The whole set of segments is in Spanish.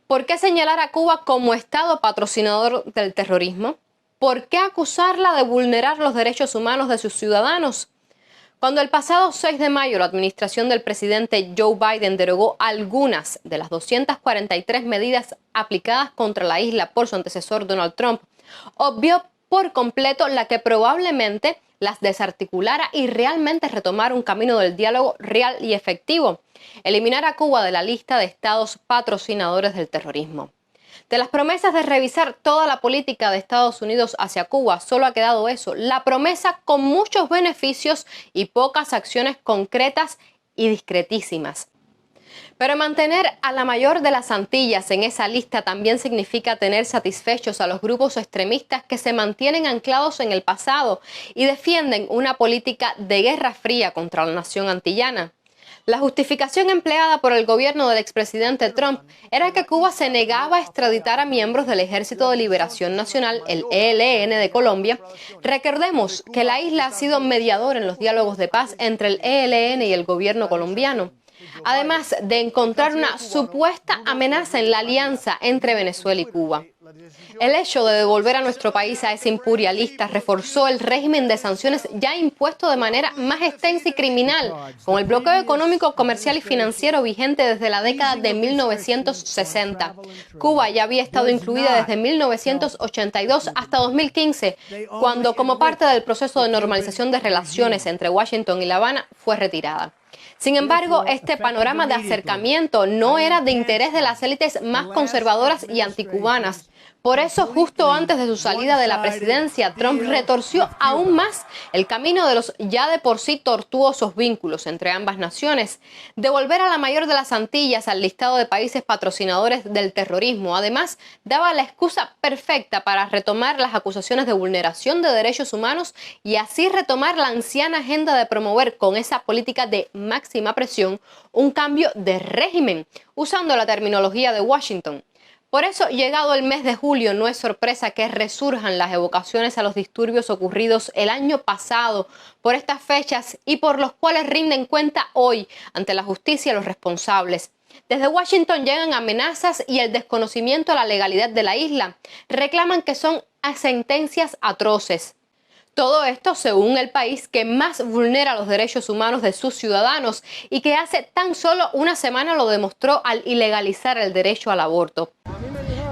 ¿Por qué señalar a Cuba como Estado patrocinador del terrorismo? ¿Por qué acusarla de vulnerar los derechos humanos de sus ciudadanos? Cuando el pasado 6 de mayo la administración del presidente Joe Biden derogó algunas de las 243 medidas aplicadas contra la isla por su antecesor Donald Trump, obvió por completo la que probablemente las desarticulara y realmente retomar un camino del diálogo real y efectivo, eliminar a Cuba de la lista de estados patrocinadores del terrorismo. De las promesas de revisar toda la política de Estados Unidos hacia Cuba, solo ha quedado eso, la promesa con muchos beneficios y pocas acciones concretas y discretísimas. Pero mantener a la mayor de las Antillas en esa lista también significa tener satisfechos a los grupos extremistas que se mantienen anclados en el pasado y defienden una política de guerra fría contra la nación antillana. La justificación empleada por el gobierno del expresidente Trump era que Cuba se negaba a extraditar a miembros del Ejército de Liberación Nacional, el ELN de Colombia. Recordemos que la isla ha sido mediador en los diálogos de paz entre el ELN y el gobierno colombiano, además de encontrar una supuesta amenaza en la alianza entre Venezuela y Cuba. El hecho de devolver a nuestro país a ese imperialista reforzó el régimen de sanciones ya impuesto de manera más extensa y criminal, con el bloqueo económico, comercial y financiero vigente desde la década de 1960. Cuba ya había estado incluida desde 1982 hasta 2015, cuando, como parte del proceso de normalización de relaciones entre Washington y La Habana, fue retirada. Sin embargo, este panorama de acercamiento no era de interés de las élites más conservadoras y anticubanas. Por eso, justo antes de su salida de la presidencia, Trump retorció aún más el camino de los ya de por sí tortuosos vínculos entre ambas naciones. Devolver a la mayor de las Antillas al listado de países patrocinadores del terrorismo, además, daba la excusa perfecta para retomar las acusaciones de vulneración de derechos humanos y así retomar la anciana agenda de promover con esa política de máxima presión un cambio de régimen, usando la terminología de Washington. Por eso, llegado el mes de julio, no es sorpresa que resurjan las evocaciones a los disturbios ocurridos el año pasado por estas fechas y por los cuales rinden cuenta hoy ante la justicia los responsables. Desde Washington llegan amenazas y el desconocimiento a la legalidad de la isla. Reclaman que son sentencias atroces. Todo esto según el país que más vulnera los derechos humanos de sus ciudadanos y que hace tan solo una semana lo demostró al ilegalizar el derecho al aborto.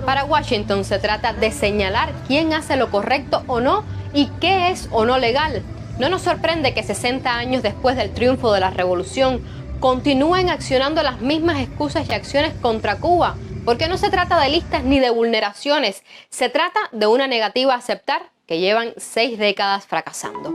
Para Washington se trata de señalar quién hace lo correcto o no y qué es o no legal. No nos sorprende que 60 años después del triunfo de la revolución continúen accionando las mismas excusas y acciones contra Cuba, porque no se trata de listas ni de vulneraciones, se trata de una negativa a aceptar que llevan 6 décadas fracasando.